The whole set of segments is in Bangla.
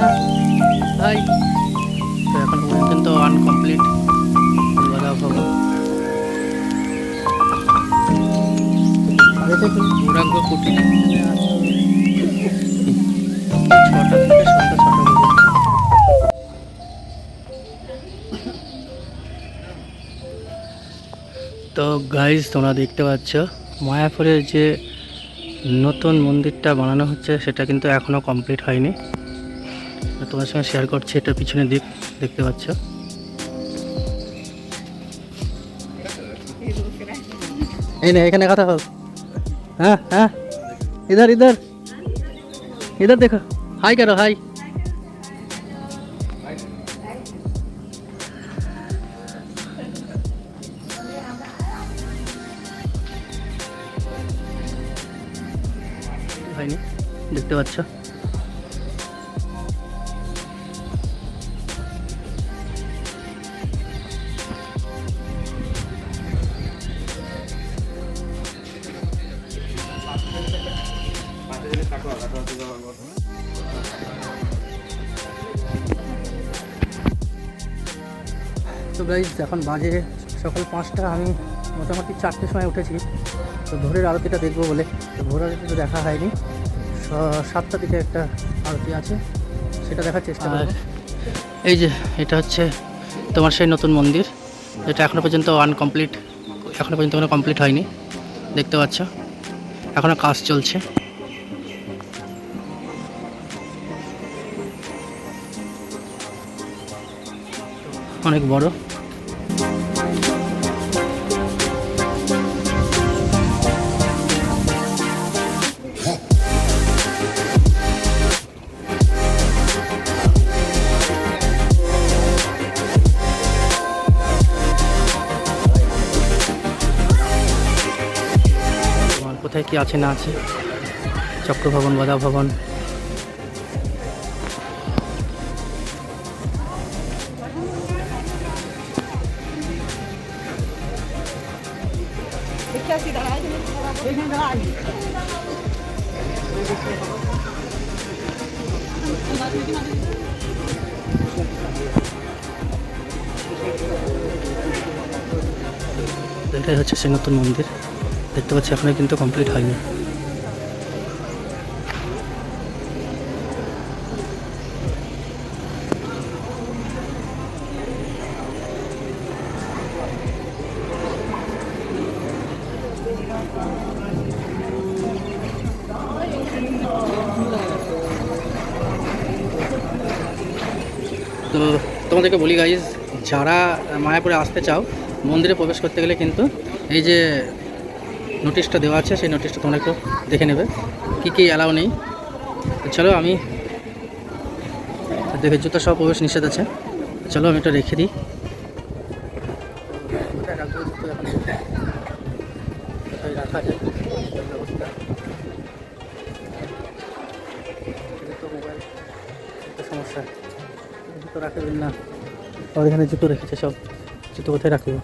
হ্যাঁ ভাই, তো এখন পর্যন্ত আনকমপ্লিট বলা ভবন। গৌরাঙ্গ কুটির 6টা থেকে সন্ধ্যা 6টা পর্যন্ত। তো গাইজ, তোমরা দেখতে পাচ্ছ মায়াপুরের যে নতুন মন্দিরটা বানানো হচ্ছে সেটা কিন্তু এখনও কমপ্লিট হয়নি। তোমার সঙ্গে শেয়ার করছি, এটা পিছনের দিক দেখতে পাচ্ছ। এই না, এখানে কথা বল। হ্যাঁ হ্যাঁ, ইধার ইধার ইধার দেখো, হাই করো, হাই। হয়নি, দেখতে পাচ্ছ। তো গাইজ, এখন বাজে সকাল 5টা। আমি মোটামুটি 4টের সময় উঠেছি। তো ভোরের আরতিটা দেখবো বলে, তো ভোর আরতি তো দেখা হয়নি। 7টার দিকে একটা আরতি আছে, সেটা দেখার চেষ্টা করব। এই যে এটা হচ্ছে তোমার সেই নতুন মন্দির, এটা এখনও পর্যন্ত আনকমপ্লিট, এখনও পর্যন্ত কোনো কমপ্লিট হয়নি। দেখতে পাচ্ছ এখনও কাজ চলছে। অনেক বড়। কোথায় কি আছে না আছে, চক্রভবন, গদা ভবন। এটাই হচ্ছে সেই নতুন মন্দির, দেখতে পাচ্ছি এখনো কিন্তু কমপ্লিট হয়নি। তো তোমাদেরকে বলি গাইজ, যারা মায়াপুরে আসতে চাও, মন্দিরে প্রবেশ করতে গেলে কিন্তু এই যে নোটিশটা দেওয়া আছে, সেই নোটিশটা তোমরা একটু দেখে নেবে কী কী অ্যালাউ নেই। তো চলো, আমি দেখে জুতো সব প্রবেশ নিষেধ আছে। চলো আমি এটা রেখে দিই। রাখা যায় ব্যবস্থা, মোবাইল সমস্যা, জুতো রাখবেন না। আর এখানে জুতো রেখেছে, সব জুতো কোথায় রাখবো।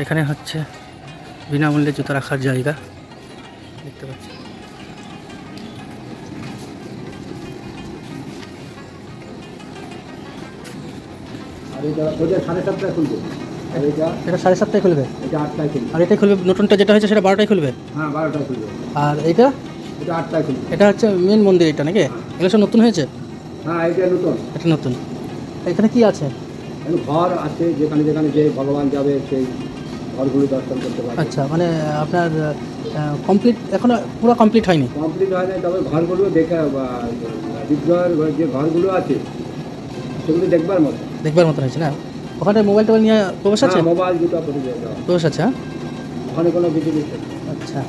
এখানে হচ্ছে বিনামূল্যে জুতো রাখার জায়গা, দেখতে পাচ্ছি। এটা 7:30টায় খুলবে, আর এটাই খুলবে। নতুনটা যেটা হয়েছে সেটা 12টায় খুলবে। হ্যাঁ, 12টায় খুলবে। আর এটা 8টায় খুলবে। এটা হচ্ছে মেন মন্দির, এটা নাকি? এগুলো সব নতুন হয়েছে? হ্যাঁ, এটা নতুন। এটা নতুন। এখানে কি আছে? ঘর আছে, যেখানে যেখানে যে ভগবান যাবে সেই ঘরগুলো দর্শন করতে পারবে। আচ্ছা, মানে আপনার কমপ্লিট, এখনো পুরো কমপ্লিট হয়নি? কমপ্লিট হয় নাই, তবে ঘরগুলো দেখে বিগ্রহের যে ঘরগুলো আছে সেগুলো দেখবার মতো হয়েছে না? ওখানে মোবাইল টোবাইল নিয়ে প্রবেশ আছে? হ্যাঁ, মোবাইল দুটো প্রবেশ আছে। প্রবেশ আছে, হ্যাঁ? ওখানে কোনো বিজলি নেই। আচ্ছা,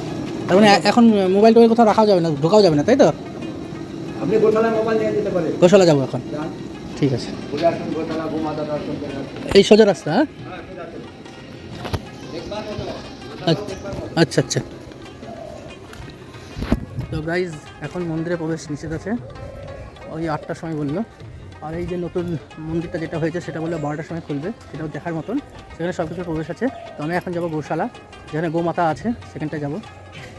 তার মানে এখন মোবাইল টোবাইল কোথাও রাখাও যাবে না, ঢোকাও যাবে না, তাই তো? আপনি গোশালায় মোবাইল নিয়ে যেতে পারেন। গোশালা যাবো এখন, যান, ঠিক আছে। ঘুরে আসুন গোশালা, গোমাতা দর্শন করে আসুন। এই সোজা রাস্তা, হ্যাঁ? হ্যাঁ, ঠিক আছে। দেখবার মতো, আচ্ছা আচ্ছা আচ্ছা। তো গাইজ এখন মন্দিরে প্রবেশ নিষেধ আছে, ওই 8টার সময় বললো। আর এই যে নতুন মন্দিরটা যেটা হয়েছে সেটা বললো 12টার সময় খুলবে, সেটাও দেখার মতন। সেখানে সব কিছু প্রবেশ আছে। তো আমি এখন যাবো গোশালা, যেখানে গোমাতা আছে সেখানটায় যাবো।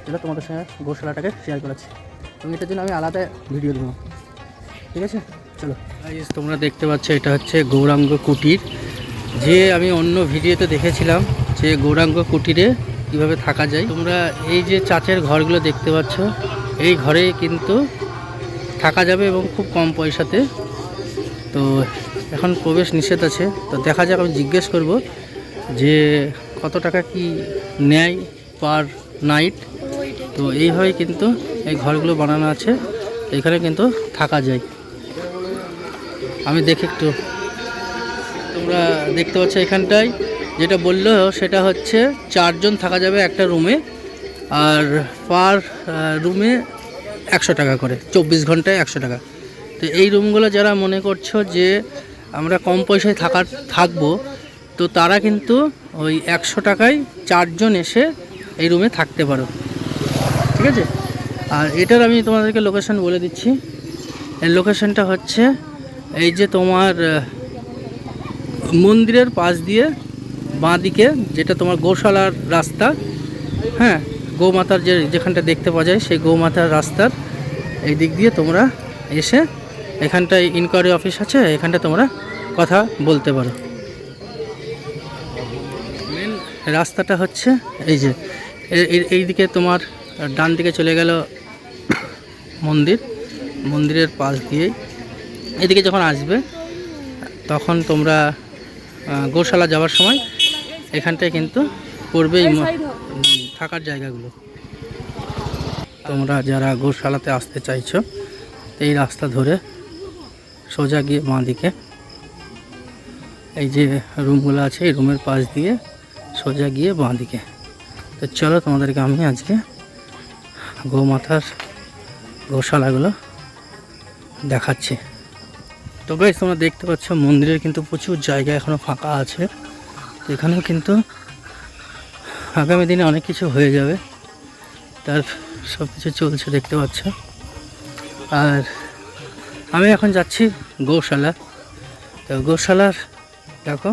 যেটা তোমাদের সঙ্গে গোশালাটাকে শেয়ার করাচ্ছি, এবং এটার জন্য আমি আলাদা ভিডিও দেবো, ঠিক আছে? চলো গাইজ, তোমরা দেখতে পাচ্ছ এটা হচ্ছে গৌরাঙ্গ কুটির। যে আমি অন্য ভিডিওতে দেখেছিলাম যে গৌরাঙ্গ কুটিরে কীভাবে থাকা যায়। তোমরা এই যে চাচের ঘরগুলো দেখতে পাচ্ছ, এই ঘরে কিন্তু থাকা যাবে এবং খুব কম পয়সাতে। তো এখন প্রবেশ নিষেধ আছে, তো দেখা যাক, আমি জিজ্ঞেস করব যে কত টাকা কি নেয় পার নাইট। তো এইভাবে কিন্তু এই ঘরগুলো বানানো আছে, এখানে কিন্তু থাকা যায়। আমি দেখি একটু, তোমরা দেখতে পাচ্ছ এখানটায় যেটা বললো সেটা হচ্ছে 4 জন থাকা যাবে একটা রুমে, আর পার রুমে 100 টাকা করে, 24 ঘন্টায় 100 টাকা। তো এই রুমগুলো যারা মনে করছো যে আমরা কম পয়সায় থাকবো, তো তারা কিন্তু ওই 100 টাকায় 4 জন এসে এই রুমে থাকতে পারো, ঠিক আছে? আর এটার আমি তোমাদেরকে লোকেশন বলে দিচ্ছি। এর লোকেশনটা হচ্ছে এই যে তোমার মন্দিরের পাশ দিয়ে বাঁ দিকে, যেটা তোমার গোশালার রাস্তা, হ্যাঁ, গৌমাতার যেখানটা দেখতে পাওয়া যায় সেই গৌমাতার রাস্তার এই দিক দিয়ে তোমরা এসে এখানটায় ইনকোয়ারি অফিস আছে, এখানটা তোমরা কথা বলতে পারো। মেন রাস্তাটা হচ্ছে এই যে এই দিকে তোমার ডান দিকে চলে গেল মন্দিরের পাশ দিয়েই এদিকে যখন আসবে তখন তোমরা গোশালা যাওয়ার সময় এখানটায় কিন্তু পড়বেই থাকার জায়গাগুলো। তোমরা যারা গোশালাতে আসতে চাইছো, এই রাস্তা ধরে সোজা গিয়ে বাঁ দিকে এই যে রুমগুলো আছে, এই রুমের পাশ দিয়ে সোজা গিয়ে বাঁ দিকে। তো চলো তোমাদেরকে আমি আজকে গৌমাতার গোশালাগুলো দেখাচ্ছি। তো গাইস, তোমরা দেখতে পাচ্ছ মন্দিরের কিন্তু প্রচুর জায়গা এখনও ফাঁকা আছে। তো এখানেও কিন্তু আগামী দিনে অনেক কিছু হয়ে যাবে, তার সব কিছু চলছে দেখতে পাচ্ছ। আর আমি এখন যাচ্ছি গৌশালা। তো গৌশালার দেখো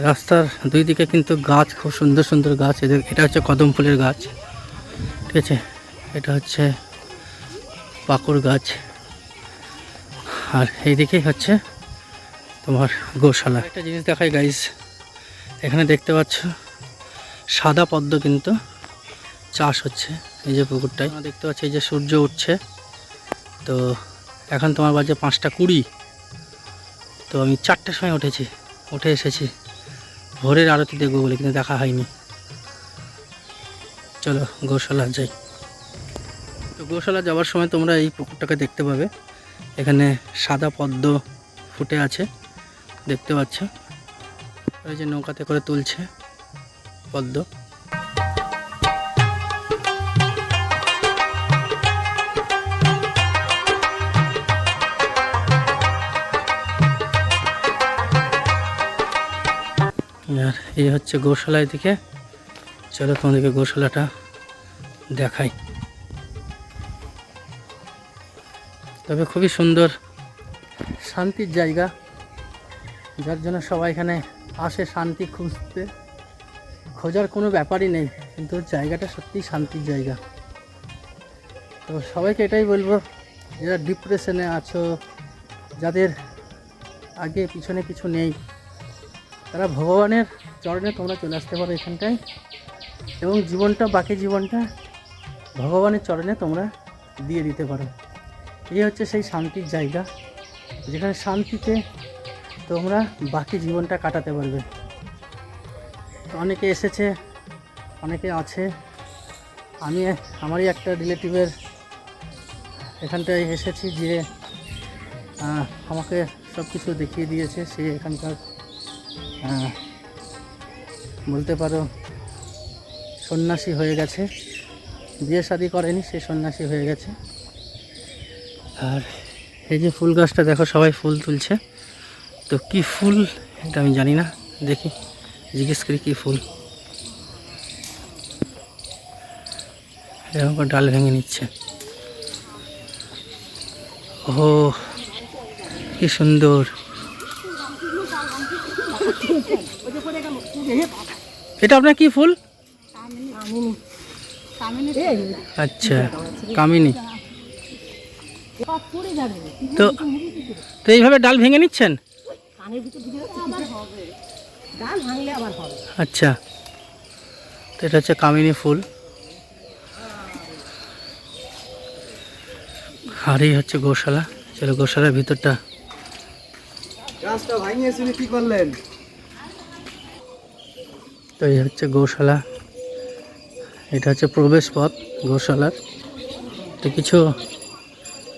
রাস্তার দুই দিকে কিন্তু গাছ, খুব সুন্দর সুন্দর গাছ। এটা হচ্ছে কদম ফুলের গাছ, ঠিক আছে? এটা হচ্ছে পাকুড় গাছ, আর এইদিকেই হচ্ছে তোমার গৌশালা। একটা জিনিস দেখাই গাইস, এখানে দেখতে পাচ্ছ সাদা পদ্ম কিন্তু চাষ হচ্ছে এই যে পুকুরটায়। দেখতে পাচ্ছি এই যে সূর্য উঠছে। তো এখন তোমার বাজে 5টা 20। তো আমি 4টার সময় উঠে এসেছি ভোরের আরতি দেখবো বলে, কিন্তু দেখা হয়নি। চলো গৌশালা যাই। তো গৌশালা যাওয়ার সময় তোমরা এই পুকুরটাকে দেখতে পাবে, এখানে সাদা পদ্ম ফুটে আছে দেখতে পাচ্ছ। ওই যে নৌকাতে করে তুলছে পদ্ম। আর এই হচ্ছে গৌশালার দিকে। চলো তোমাদেরকে গৌশালাটা দেখাই। তবে খুবই সুন্দর, শান্তির জায়গা, যার জন্য সবাই এখানে আসে শান্তি খুঁজতে। খোঁজার কোনো ব্যাপারই নেই, কিন্তু জায়গাটা সত্যিই শান্তির জায়গা। তো সবাইকে এটাই বলবো, যারা ডিপ্রেশনে আছো, যাদের আগে পিছনে কিছু নেই, তারা ভগবানের চরণে তোমরা চলে আসতে পারো এখানটায়, এবং বাকি জীবনটা ভগবানের চরণে তোমরা দিয়ে দিতে পারো। এই হচ্ছে সেই শান্তির জায়গা, যেখানে শান্তিতে তোমরা বাকি জীবনটা কাটাতে পারবে। অনেকে এসেছে, অনেকে আছে। আমারই একটা রিলেটিভের এখানটায় এসেছি, যে আমাকে সব কিছু দেখিয়ে দিয়েছে। সে এখানকার বলতে পারো সন্ন্যাসী হয়ে গেছে, বিয়ে শাদী করেনি, সে সন্ন্যাসী হয়ে গেছে। আর এই যে ফুল গাছটা দেখো, সবাই ফুল তুলছে। তো কি ফুল এটা আমি জানি না, দেখি জিজ্ঞেস করি কি ফুল। এরকম করে ডাল ভেঙে নিচ্ছে। ও কি সুন্দর। এটা আপনার কি ফুল? আচ্ছা, কামিনী। তো তো এইভাবে ডাল ভেঙে নিচ্ছেন? আচ্ছা, তো এটা হচ্ছে কামিনী ফুল। আর এই হচ্ছে গৌশালা। চলো গৌশালার ভিতরটা। গাছটা ভাঙিয়েছে কি করলেন? তো এই হচ্ছে গৌশালা, এটা হচ্ছে প্রবেশ পথ গৌশালার। তো কিছু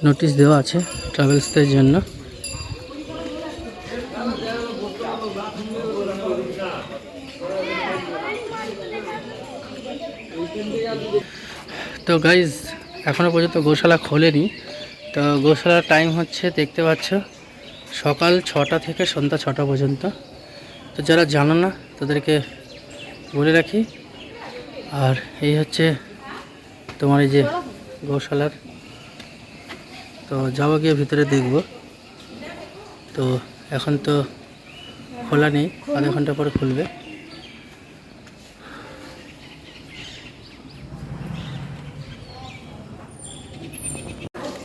নোটিশ দেওয়া আছে ট্রাভেলসদের জন্য। তো গাইজ এখনও পর্যন্ত গৌশালা খোলেনি। তো গৌশালার টাইম হচ্ছে দেখতে পাচ্ছ সকাল 6টা থেকে সন্ধ্যা 6টা পর্যন্ত। তো যারা জানো না তাদেরকে বলে রাখি। আর এই হচ্ছে তোমার এই যে গৌশালার। তো যাবো গিয়ে ভিতরে দেখব। তো এখন তো খোলা নেই, আধা ঘন্টা পরে খুলবে।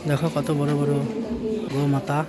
দেখো কত বড় বড় গো মাতা।